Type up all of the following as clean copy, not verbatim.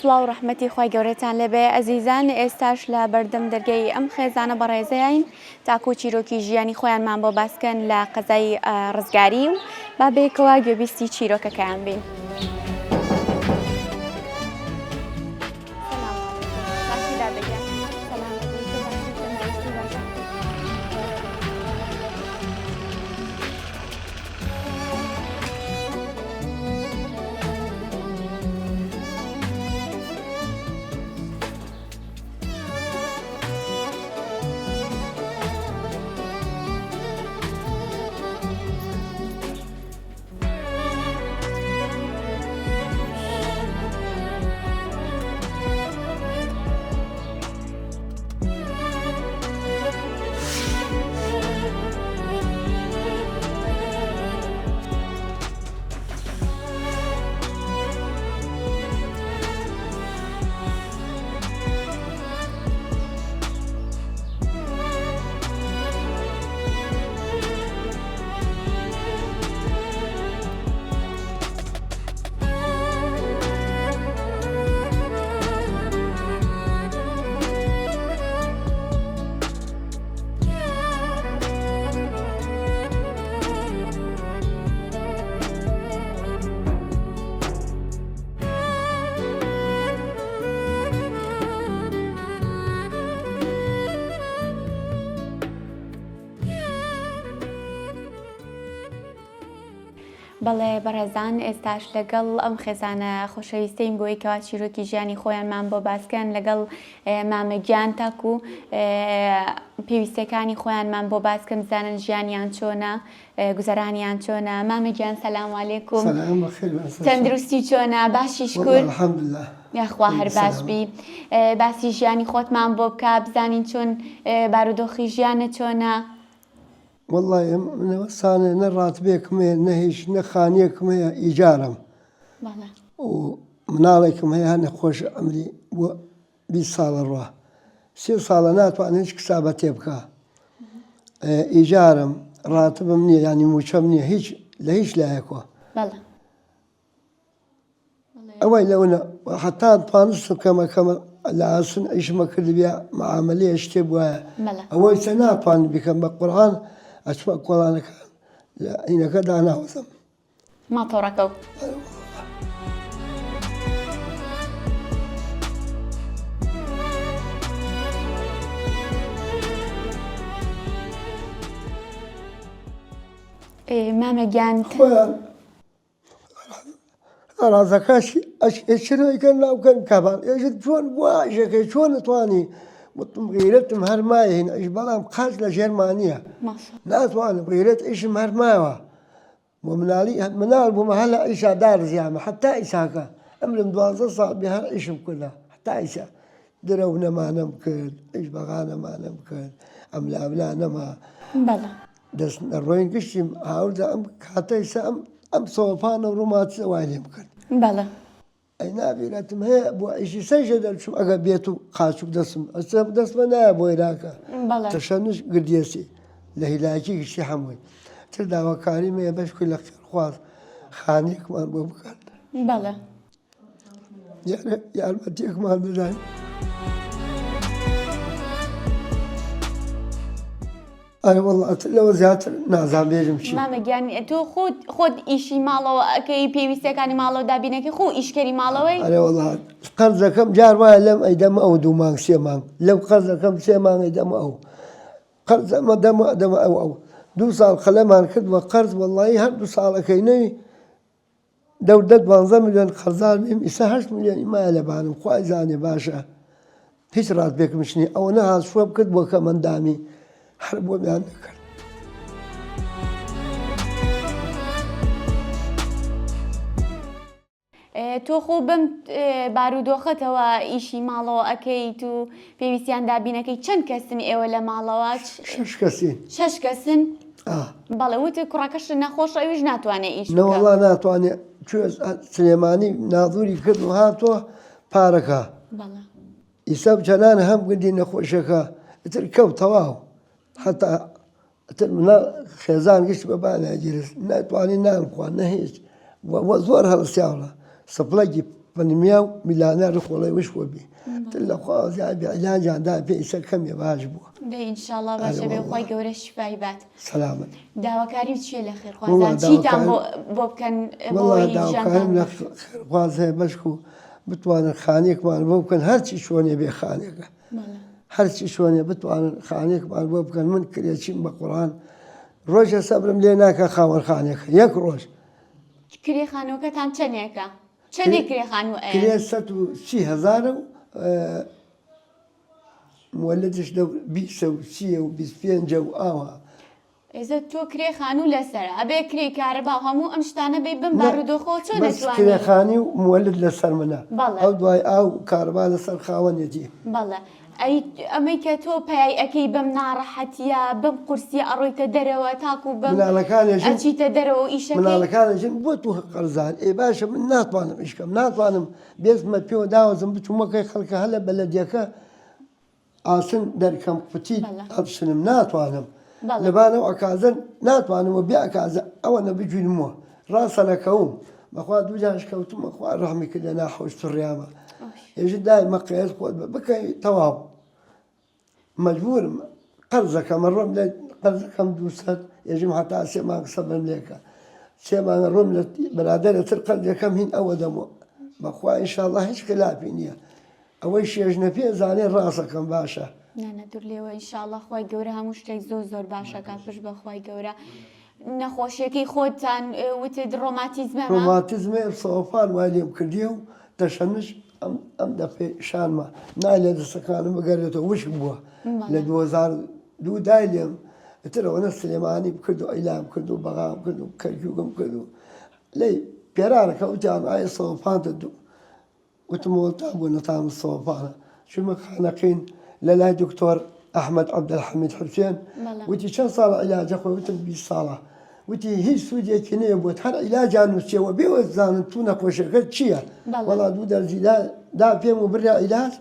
سڵاو ڕەحمەتی خوای گەورەتان لەبێ ئەزیزان ئێستاش لە بەردەم دەرگەی ئەم خێزانە بەڕێزەین تاکو و چیرۆکی ژیانی خۆیانمان بۆ باسکەن لە قەزای ڕزگاری و با بێکەوە گوێبیستی چیرۆکەکەیان بین. بەڵێ بەڕێزان ئێستاش لەگەڵ ئەم خێزانە خۆشەویستەین بۆ یەکەوە چیرۆکی ژیانی خۆیانمان بۆ باسکەن لەگەڵ مامەگیان تاکو و پێویستەکانی خۆیانمان بۆ باسکەم بزانن ژیانیان چۆنە گوزەرانیان چۆنە. مامەگیان سەلام عەلەیکوم، تەندروستی چۆنە؟ باشیش کورد؟ الحەمدولله یاخوا هەر باش بی. باسی ژیانی خۆتمان بۆ بکە بزانین چۆن بارودۆخی ژیانە چۆنە. والله من سانه نه راتبێکم هەیە نە هیچ نە خانیەکم هەیە ئیجارم و مناڵێکم هەیە هەر نەخۆش ئەمری بۆ 20 ساڵە ڕوا 30 ساڵە ناتوانێت هیچ کتابە تێ بکە ئیجارم ڕاتبم نییە ینی موچەم نییە هیچ لە هیچ لایەکەوە ئەوەی لەونە حتا توانستم کەمەکەمە لە ئاسن ئیشمە کردبێ معاملەیە شتێ بووە ئەوەی چە ناتوان بکەم بە قورئان ئەچمە کۆڵانەکان لە عینەکە داناوەزم ماتۆڕەکە و مامەگیان خۆیان ڕازەکەشی ئەشرەوەیکە ناوکەن کەبان ئێژت چۆن واژەکەی چۆن نتوانی وتم غیرەتم هەرمایە هین ئەش بەڵام قەز لە ژێرمانیە ناتوانم غیرەت ئیشم هەرماوە بۆ مناڵ بوومە هەر لە ئیشا دارزیامە حتا ئیساکە ئەمرم 12 ساڵ بێ هەر ئیشم کردە حتا ئیسا درەو نەمانەم کرد ئیش بەغانەمانەم کرد ئەم لاولا نەما دەست ڕۆین گشتیم هاوردا ئەم کاتەیسا ئەم سۆپانە و ڕووماتی ئەوای لێم کرد ئەی نابیرەتم هەیە بۆ ئیشی سەیژە دەرچوم ئەگە بێت و قاچوک دەستم دەستمە نایە بۆ عێراقە تەشەنش گردێسی لە هیلاکی گشتی هەمووی تر داواکاریم هەیە بەشکوی لە خێرخواز خانێکمان بۆ بکەن یارمەتیەکمان بدەن. ئەی وەڵڵا لەوە زیاتر نازان بێژم چی. مامەگیان تۆ خۆت ئیشی ماڵەوە ئەکەی پێویستەکانی ماڵەوە دابینەکەی خۆ ئیشکەری ماڵەوەی؟ ئەرێ وەڵڵا قەرزەکەم جار وایە لەم ئەیدەمە ئەو 2 مانگ 3 مانگ لەو قەرزەکەم 3 مانگ ئەیدەمە ئەو قەرزەمە دەمە ئەو 2 ساڵ خەلەمان کرد بە قەرز وەڵڵایی هەر 2 ساڵەکەینەوی 12 میلیۆن قەرزان بیم ئیسا 8 میلیۆن ئیمایە لەبانم خوای زانێ باشە هیچ ڕاتبێکمش نییە ئەوە نەهاتشوە بکرد بۆ کەمەندامی هەر بۆ بیان نەکرد. تۆ خۆ بم بارودۆخەتەوە ئیشی ماڵەوە ئەەکەیت و پێویستیان دابینەکەی چەند کەسن ئێوە لە ماڵەوە؟ 6 کەسین. 6 کەسن؟ بەڵێ وتە کوڕەکەش نەخۆش ئەویش ناتوانێت ئیش نەوەڵا ناتوانێت سلێمانی ناظوری کرد و هاتووە پارەکە ئیسا چەنانە هەم گوندی نەخۆشەکە ئتر کەوت تەواو حتا خێزان گشت بە باناگیرست ناتوانانی نان بخوان نە هیچ زۆر هەڵستیاوڵە سپڵەکی فنمياو ميلانير خوڵی وش وەبی لە خوازیای عیلاجیاندا پێیسە کەمێ باش بووە دەی ئینشاءڵڵا باشە بێ خۆی گەورە شیفای بات سەلامت داواکاری چییە لە خێرخوازان چیتان بۆ بکەن داواکارم لە خێرخواز هەیە بەشک و بتوانن خانێکمان بۆ بکەن هەرچی شوێنێ بێ خانێکە هەرچی شوێنێ بتوانن خانێکمان بۆ بکەن من کرێچیم بە قوڕان ڕۆژە سەبرم لێ ناکە خاوەن خانێکە یەک ڕۆژ کرێ خانۆکەتان چەندێکە چەندێ کرێخانوو کرێ 130,000 و مولدش لەو 20 و 25 و ئاوا ئێزە تۆ کرێخانوو لەسەر ئەبێ کرێ کارەبا هەموو ئەم شتانە بێ بم بارودۆخۆ چۆن دەتوانێت کرێخانی و مولد لەسەر منە ئەو دوای ئاو کارەبا لەسەر خاوەنێتی بەڵێ ئەمەی کە تۆ پێی ئەەکەی بەم ناڕەحەتیە بەم قورسی ئەڕۆیتە دەرەوە تاکو بەچیتە دەرەوە ئیشە مناڵەکانژن بۆ تو قەرزان ئێ باشە من ناتوانم ئیشکەم ناتوانم بێزمە پێوە داوەزم بچوومەکەی خەڵکە هەلە بەلەدیەکە ئاسن دەرکەم قوتی ئەبسنم ناتوانم لەبانەوە ئەکازن ناتوانم و بێ ئەکازە ئەوە نەبجوینمەوە ڕاستەنەکەوم بەخوا دوو جاش کەوتمە خوا ڕەحمی کرد لە ناحۆشت ڕیامە ێژت دای مەقەیەت خۆت بکەی تەواو مەجبورم قەرزەکەمە ڕۆم لە قەرزەکەم 200 ێژم هەتا 3 مانگ سەبرم لێکە 3 مانگە ڕۆم لە بەرادەرەتر قەرزەکەم هین ئەوە دەمەوە بەخوا ئینشاءڵڵا هیچ خلافی نییە ئەوەی شێژنە پێ زانێ ڕاستەکەم باشە نانە دوور لێوە ئینشاءڵڵا خۆی گەورە هەموو شتێک زۆر باشەکە پشت بە خۆی گەورە نەخۆشیەکەی خۆتان وتت ڕۆماتیزمێ سەوەفان وای لێم کردی و تەشەنش ئەم دەپێشانمە نای لە دەستەکانم بگەرێتەوە وش بووە لە 2002 دای لێم ئەترەوەنە سلێمانی بکرد و ئەیلام کرد و بەغام کرد و کەرکووگەم کرد و لی پێرانەکە وتیان ئایا سەوەفانتە دوو وتمەوە تا بوو نەتام سەوەفانە چوومە خانەقین لە لای دکتۆر ئەحمەد عەبدەلحەمید حوسێن وتی چەند ساڵە عیلاجە خۆی وتم 20 ساڵە وتی هیچ سوودێکی نەیە بۆت هەر عیلاجان نووسیەوە بێوە زانن تو نەخۆشەکەت چییە وەڵا دوو دەرزی دا پێم و بریا عیلاج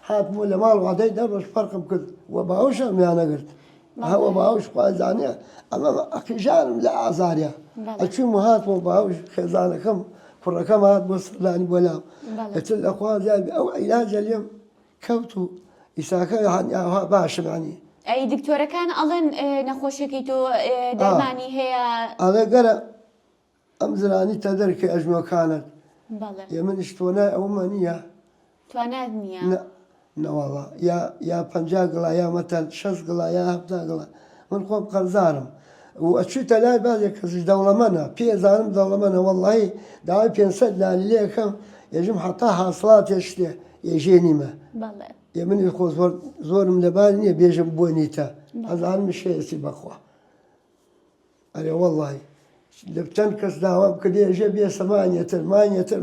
هاتبوو لە ماڵ وادەی دەڕۆژ فەرقم کرد وە باوشە میانەگرت هەوە باوش خوازانێ ئەمە ئەقیژانم لە ئازاریە ئەچووم و هاتمەوە باوش خێزانەکەم کوڕەکەم هات بۆ سەرلانی بۆ لام ئەتر لە خوازیابی ئەو عیلاجە لێم کەوت و ئیساکە هەنیاها باشم عنی ئەی دکتۆرەکان ئەڵێن نەخۆشیەکەی تۆ دەرمانی هەیە ئەڵێ گەرە ئەم زرانی تە دەرکە ئەژمۆکانت منیش تۆنای ئەومە نییە توانات نییە نەوەڵە یا 50 گڵا یا مەتەن 6 گڵا یا 7 گڵا من خۆم قەرزارم و ئەچووتە لای بازێک کەسیش دەوڵەمەنە پێزانم دەوڵەمەنە وەڵڵی داوای 500 نانی لێەکەم ێژم هەتا حاصڵات هێشتێ ێژێنیمە منی خۆ زۆرم لەبار نییە بێژم بۆ نیتە ئەزانم شێسی بەخوا ئەرێ وەڵڵی لە چەند کەس داوام کە ێژێ بێ سەمانیەتر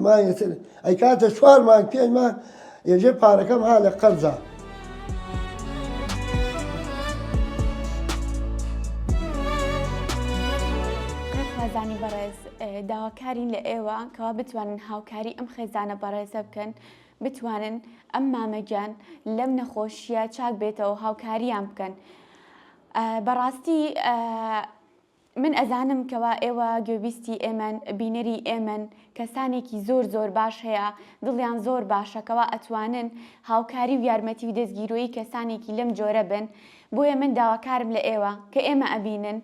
مانیەتر ئەی کاتە 4 مانگ 5 مانگ ێژێ پارەکەم ها لە قەرزە خێزانی بەڕێز داواکارین لە ئێوە کەوا بتوانن هاوکاری ئەم خێزانە بەڕێزە بکەن بتوانن ئەم مامەگیان لەم نەخۆشیە چاک بێتەوە هاوکاریان بکەن بەڕاستی من ئەزانم کەوا ئێوە گوێبیستی ئێمەن بینەری ئێمەن کەسانێکی زۆر باش هەیە دڵیان زۆر باشەکەەوە ئەتوانن هاوکاری و یارمەتی و دەستگیرۆی کەسانێکی لەم جۆرە بن بۆیە من داواکارم لە ئێوە کە ئێمە ئەبینن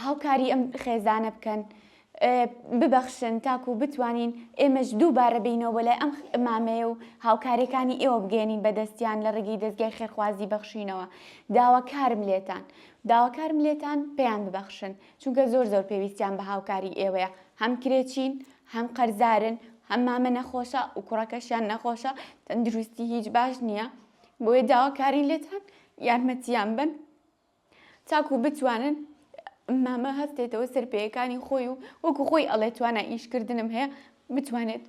هاوکاری ئەم خێزانە بکەن ببەخشن تاکو بتوانین ئێمەش دووبارە بینەوە لای ئەم مامەیە و هاوکاریەکانی ئێوە بگەێنین بەدەستیان لە ڕێگەی دەستگای خێرخوازی بەخشینەوە داواکارم لێتان پێیان ببەخشن چونکە زۆر پێویستیان بە هاوکاری ئێوەیە هەم کرێچین هەم قەرزارن هەم مامە نەخۆشە و کوڕەکەشیان نەخۆشە تەندروستی هیچ باش نییە بۆیە داواکاری لێتان یارمەتیان بن تاکو بتوانن مامە هەستێتەوە سەرپێیەکانی خۆی و وەکو خۆی ئەڵێ توانە ئیشکردنم هەیە بتوانێت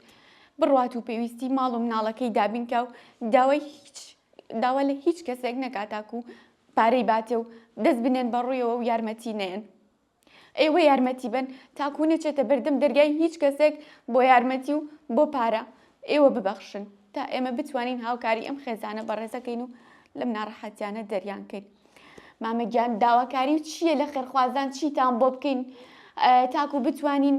بڕوات و پێویستی ماڵ و مناڵەکەی دابینکە و داوا لە هیچ کەسێک نەکاتاکو پارەی باتێ و دەست بنێن بەڕوویەوە و یارمەتی نێن ئێوە یارمەتی بن تاکو نەچێتە بەردەم دەرگای هیچ کەسێک بۆ یارمەتی و بۆ پارە ئێوە ببەخشن تا ئێمە بتوانین هاوکاری ئەم خێزانە بەڕێزەکەین و لەم ناڕەحەتیانە دەریانکەین مامەگیان داواکاری چییە لە خێرخوازان چیتان بۆ بکەین تاکو بتوانین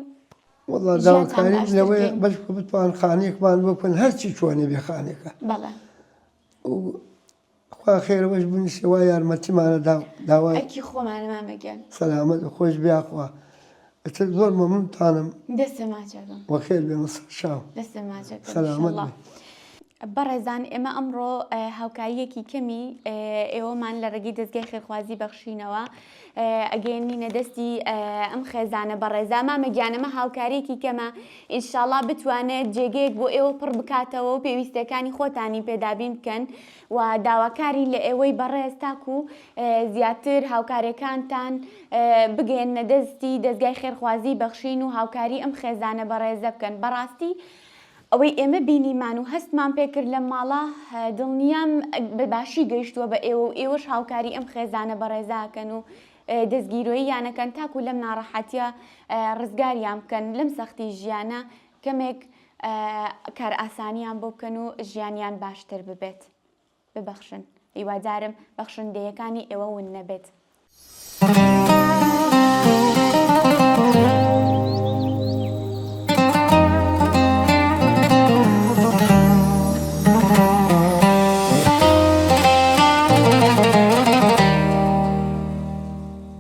والله داواکاری لەوەیە بەش بتوان خانێکمان بکەن هەرچی چۆنێ بێ خانێکە خوا خێرەوەش بنیسێ وا یارمەتیمانە داوای ئەکی خۆمانەمان بگەن سەلامەت و خۆش بیاخوا ئەتر زۆر مەمنونتانم دەستە ماچەکەم وەخێر بێ مەسەر شاو دەستە ماچەکەم سەلامەت بێ بەڕێزان ئێمە ئەمڕۆ هاوکاریەکی کەمی ئێوەمان لە ڕێگەی دەستگای خێرخوازی بەخشینەوە ئەگەێنینە دەستی ئەم خێزانە بەڕێزامان مەگیانەمە هاوکاریەکی کەمە ئینشاڵڵا بتوانێت جێگەیەک بۆ ئێوە پڕ بکاتەوە و پێویستەکانی خۆتانی پێدابین بکەن و داواکاری لە ئێوەی بەڕێز تاکو زیاتر هاوکاریەکانتان بگەێنە دەستی دەستگای خێرخوازی بەخشین و هاوکاری ئەم خێزانە بەڕێزە بکەن بەڕاستی ئەوەی ئێمە بینیمان و هەستمان پێکرد لە ماڵە دڵنیام بەباشی گەیشتووە بە ئێوە و ئێوەش هاوکاری ئەم خێزانە بەڕێزاکەن و دەستگیرۆیی یانەکەن تاکو لەم ناڕەحەتیە ڕزگاریان بکەن لەم سەختی ژیانە کەمێک کار ئاسانیان بۆ بکەن و ژیانیان باشتر ببێت ببەخشن هیوادارم بەخشندەیەکانی ئێوە ون نەبێت.